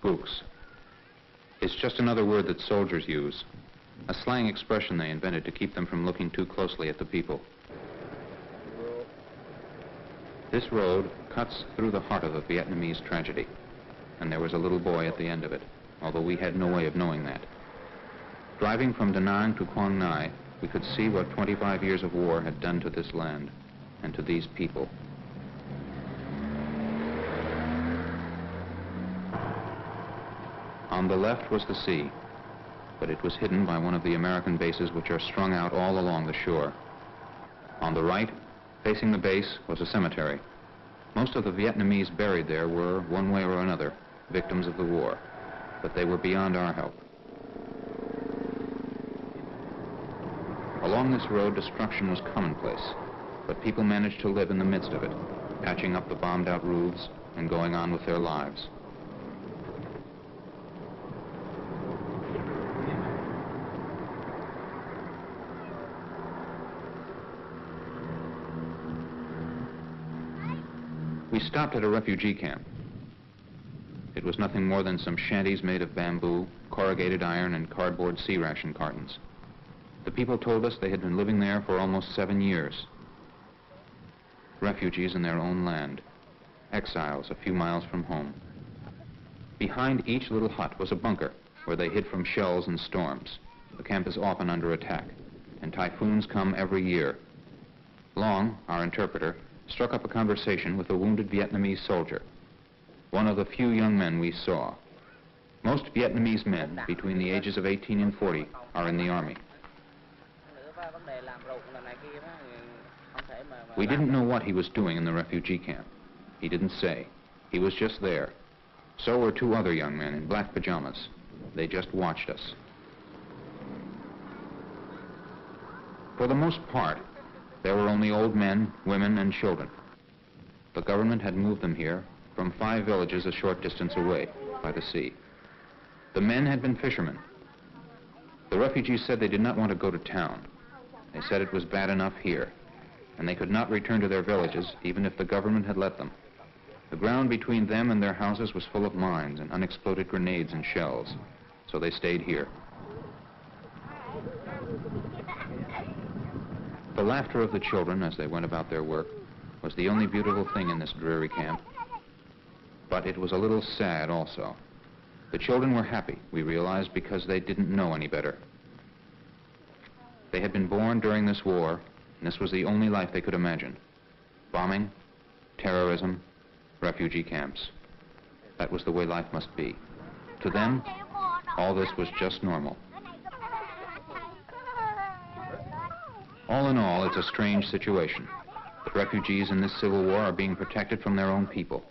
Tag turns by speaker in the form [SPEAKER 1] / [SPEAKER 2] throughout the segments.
[SPEAKER 1] Gooks. It's just another word that soldiers use, a slang expression they invented to keep them from looking too closely at the people. This road cuts through the heart of a Vietnamese tragedy, and there was a little boy at the end of it, although we had no way of knowing that. Driving from Da Nang to Quang Ngai, we could see what 25 years of war had done to this land and to these people. On the left was the sea, but it was hidden by one of the American bases which are strung out all along the shore. On the right, facing the base, was a cemetery. Most of the Vietnamese buried there were, one way or another, victims of the war, but they were beyond our help. Along this road, destruction was commonplace, but people managed to live in the midst of it, patching up the bombed-out roofs and going on with their lives. We stopped at a refugee camp. It was nothing more than some shanties made of bamboo, corrugated iron, and cardboard sea ration cartons. The people told us they had been living there for almost 7 years. Refugees in their own land, exiles a few miles from home. Behind each little hut was a bunker where they hid from shells and storms. The camp is often under attack, and typhoons come every year. Long, our interpreter, struck up a conversation with a wounded Vietnamese soldier, one of the few young men we saw. Most Vietnamese men between the ages of 18 and 40 are in the army. We didn't know what he was doing in the refugee camp. He didn't say. He was just there. So were 2 other young men in black pajamas. They just watched us. For the most part, there were only old men, women, and children. The government had moved them here from 5 villages a short distance away by the sea. The men had been fishermen. The refugees said they did not want to go to town. They said it was bad enough here, and they could not return to their villages even if the government had let them. The ground between them and their houses was full of mines and unexploded grenades and shells, so they stayed here. The laughter of the children as they went about their work was the only beautiful thing in this dreary camp. But it was a little sad also. The children were happy, we realized, because they didn't know any better. They had been born during this war, and this was the only life they could imagine. Bombing, terrorism, refugee camps. That was the way life must be. To them, all this was just normal. All in all, it's a strange situation. The refugees in this civil war are being protected from their own people,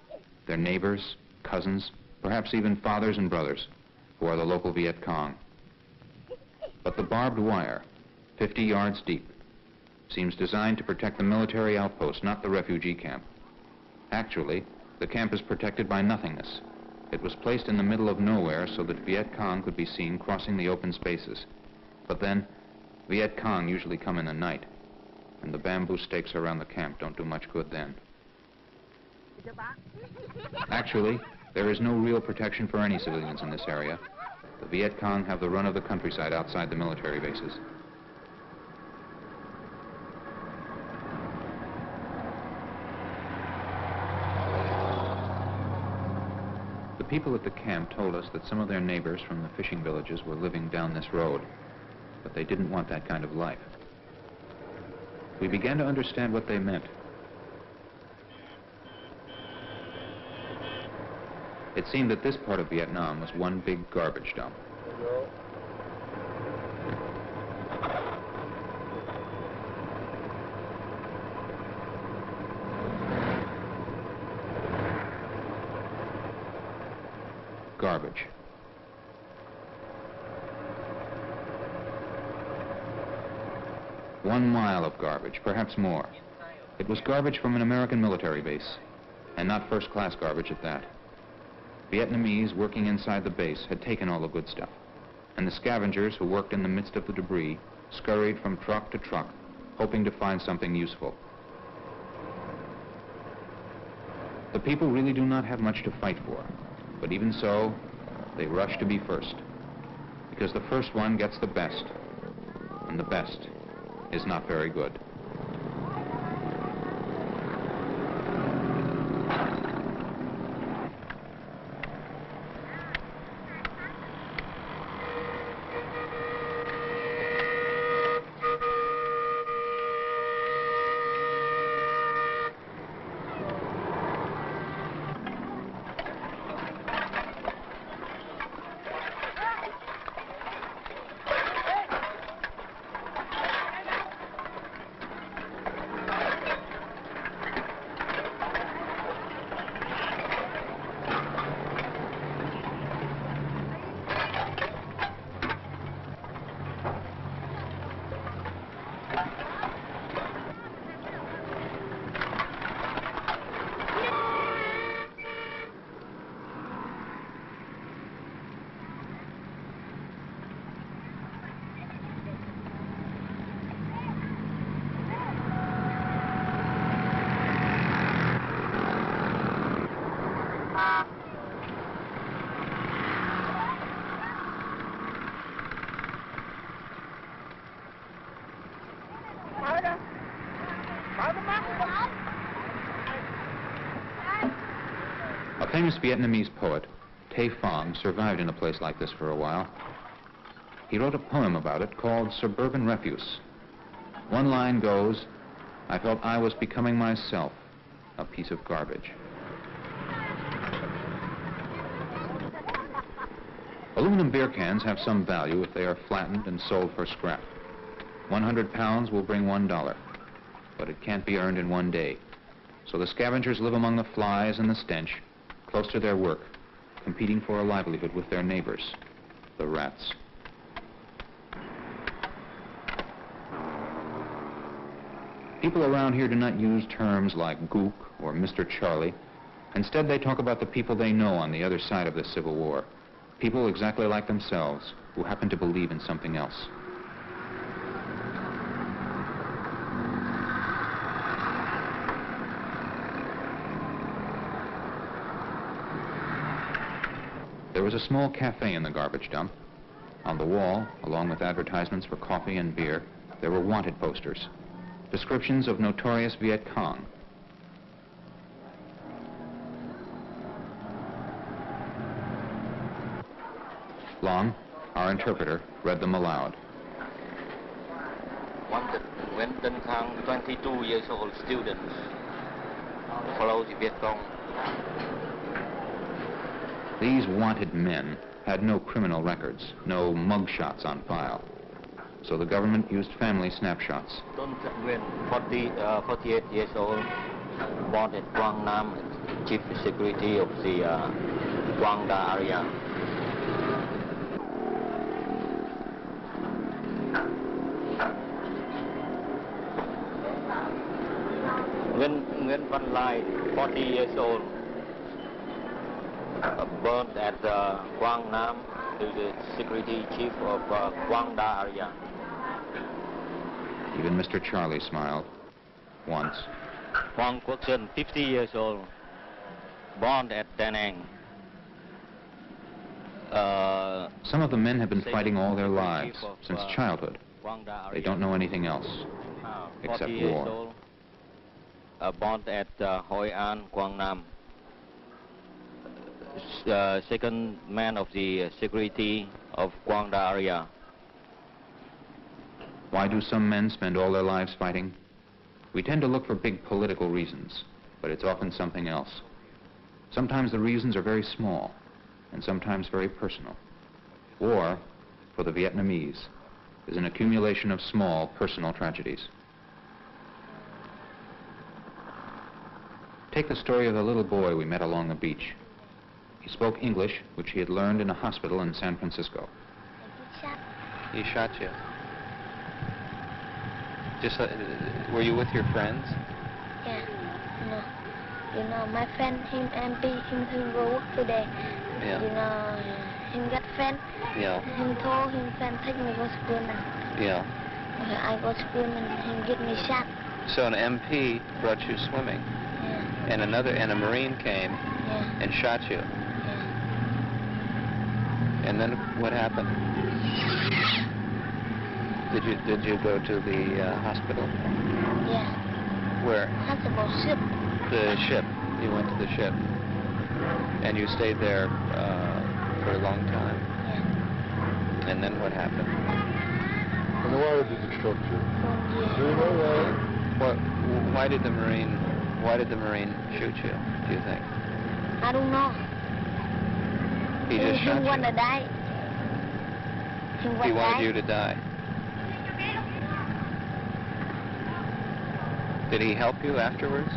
[SPEAKER 1] their neighbors, cousins, perhaps even fathers and brothers, who are the local Viet Cong. But the barbed wire, 50 yards deep, seems designed to protect the military outpost, not the refugee camp. Actually, the camp is protected by nothingness. It was placed in the middle of nowhere so that Viet Cong could be seen crossing the open spaces. But then, Viet Cong usually come in the night, and the bamboo stakes around the camp don't do much good then. Actually, there is no real protection for any civilians in this area. The Viet Cong have the run of the countryside outside the military bases. The people at the camp told us that some of their neighbors from the fishing villages were living down this road, but they didn't want that kind of life. We began to understand what they meant. It seemed that this part of Vietnam was one big garbage dump. Garbage. One mile of garbage, perhaps more. It was garbage from an American military base, and not first-class garbage at that. Vietnamese working inside the base had taken all the good stuff, and the scavengers who worked in the midst of the debris scurried from truck to truck, hoping to find something useful. The people really do not have much to fight for, but even so, They rush to be first, because the first one gets the best, and the best is not very good. A famous Vietnamese poet, Tay Phong, survived in a place like this for a while. He wrote a poem about it called Suburban Refuse. One line goes, "I felt I was becoming myself, a piece of garbage." Aluminum beer cans have some value if they are flattened and sold for scrap. 100 pounds will bring $1, but it can't be earned in one day. So the scavengers live among the flies and the stench, close to their work, competing for a livelihood with their neighbors, the rats. People around here do not use terms like Gook or Mr. Charlie. Instead, they talk about the people they know on the other side of the Civil War. People exactly like themselves who happen to believe in something else. There was a small cafe in the garbage dump. On the wall, along with advertisements for coffee and beer, there were wanted posters, descriptions of notorious Viet Cong. Long, our interpreter, read them aloud.
[SPEAKER 2] Wanted, Nguyễn Tân Khang, 22 years old student, follow the Viet Cong.
[SPEAKER 1] These wanted men had no criminal records, no mugshots on file. So the government used family snapshots.
[SPEAKER 2] Tân Nguyen, 48 years old, born at Quang Nam, chief security of the Quang Da area. Nguyen Văn Lai, 40 years old, burned at Quang Nam, the security chief of Quang Da area.
[SPEAKER 1] Even Mr. Charlie smiled. Once.
[SPEAKER 2] Quang Quốc Sơn, 50 years old, born at Da Nang.
[SPEAKER 1] Some of the men have been fighting all their lives, since childhood. They don't know anything else, except war.
[SPEAKER 2] Old, born at Hoi An, Quang Nam. Second man of the security of Quang Da area.
[SPEAKER 1] Why do some men spend all their lives fighting? We tend to look for big political reasons, but it's often something else. Sometimes the reasons are very small, and sometimes very personal. War, for the Vietnamese, is an accumulation of small personal tragedies. Take the story of the little boy we met along the beach. He spoke English, which he had learned in a hospital in San Francisco.
[SPEAKER 3] He shot you. Just, were you with your friends?
[SPEAKER 4] Yeah, no. You know, my friend, him MP, him go work today.
[SPEAKER 3] Yeah.
[SPEAKER 4] You know, him got friend.
[SPEAKER 3] Yeah.
[SPEAKER 4] Him told him friend take me go school now.
[SPEAKER 3] Yeah.
[SPEAKER 4] Okay, I go school and him get me shot.
[SPEAKER 3] So an MP brought you swimming.
[SPEAKER 4] Yeah.
[SPEAKER 3] And a Marine came
[SPEAKER 4] Yeah.
[SPEAKER 3] and shot you.
[SPEAKER 4] Yeah.
[SPEAKER 3] And then what happened? Did you go to the hospital?
[SPEAKER 4] Yeah.
[SPEAKER 3] Where?
[SPEAKER 4] Hospital ship.
[SPEAKER 3] The ship. You went to the ship. And you stayed there for a long time.
[SPEAKER 4] Yeah.
[SPEAKER 3] And then what happened?
[SPEAKER 5] And why did the structure?
[SPEAKER 4] 1
[SPEAKER 5] Do you
[SPEAKER 4] year.
[SPEAKER 5] know why?
[SPEAKER 3] Why did the Marine shoot you, do you think?
[SPEAKER 4] I don't know.
[SPEAKER 3] He just shot
[SPEAKER 4] He wanted to
[SPEAKER 3] you.
[SPEAKER 4] die.
[SPEAKER 3] He wanted you to die. Did he help you afterwards?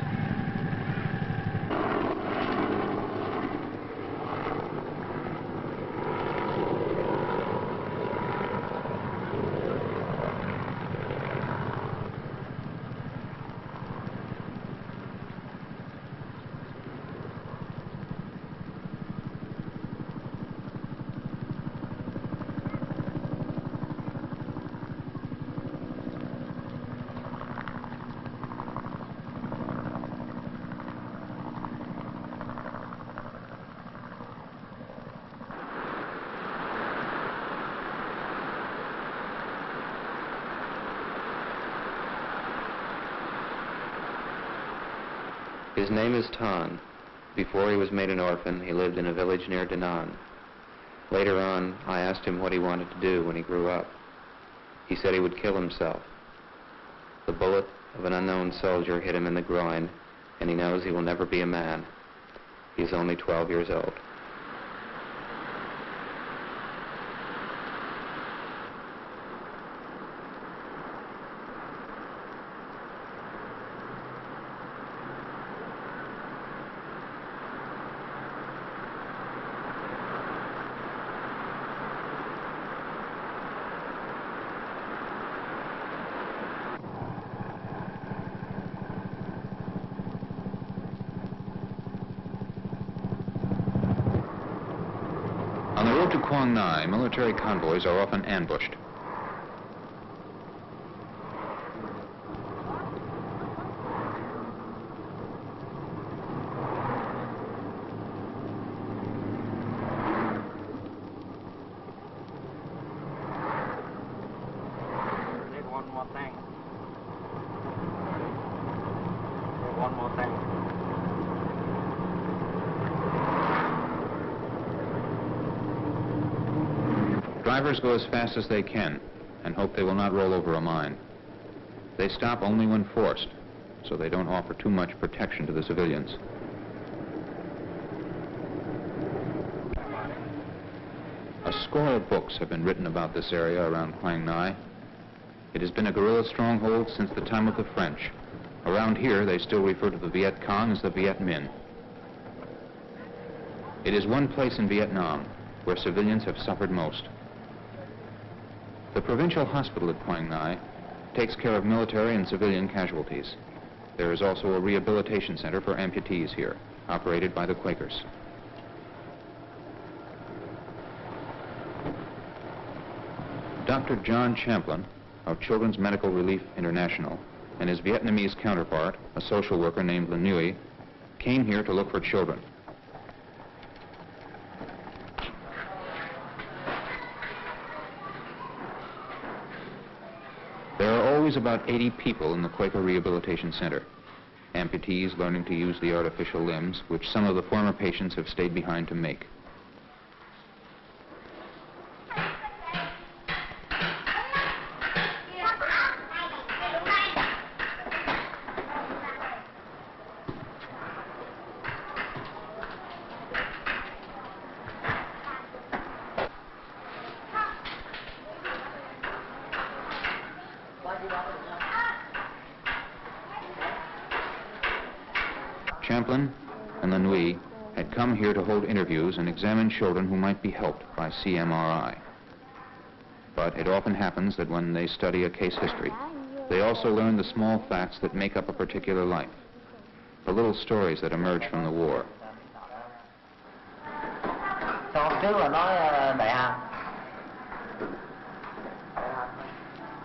[SPEAKER 3] His name is Tan. Before he was made an orphan, he lived in a village near Da Nang. Later on, I asked him what he wanted to do when he grew up. He said he would kill himself. The bullet of an unknown soldier hit him in the groin, and he knows he will never be a man. He's only 12 years old.
[SPEAKER 1] On the road to Quang Ngai, military convoys are often ambushed.
[SPEAKER 2] One more thing. One more thing.
[SPEAKER 1] Drivers go as fast as they can and hope they will not roll over a mine. They stop only when forced, so they don't offer too much protection to the civilians. A score of books have been written about this area around Quang Ngai. It has been a guerrilla stronghold since the time of the French. Around here, they still refer to the Viet Cong as the Viet Minh. It is one place in Vietnam where civilians have suffered most. The provincial hospital at Quang Ngai takes care of military and civilian casualties. There is also a rehabilitation center for amputees here, operated by the Quakers. Dr. John Champlin of Children's Medical Relief International and his Vietnamese counterpart, a social worker named Le Nguyen, came here to look for children. There are always about 80 people in the Quaker Rehabilitation Center, amputees learning to use the artificial limbs, which some of the former patients have stayed behind to make. Champlin and Le Nguyen had come here to hold interviews and examine children who might be helped by CMRI. But it often happens that when they study a case history, they also learn the small facts that make up a particular life, the little stories that emerge from the war.
[SPEAKER 2] Sao trước là nói đại học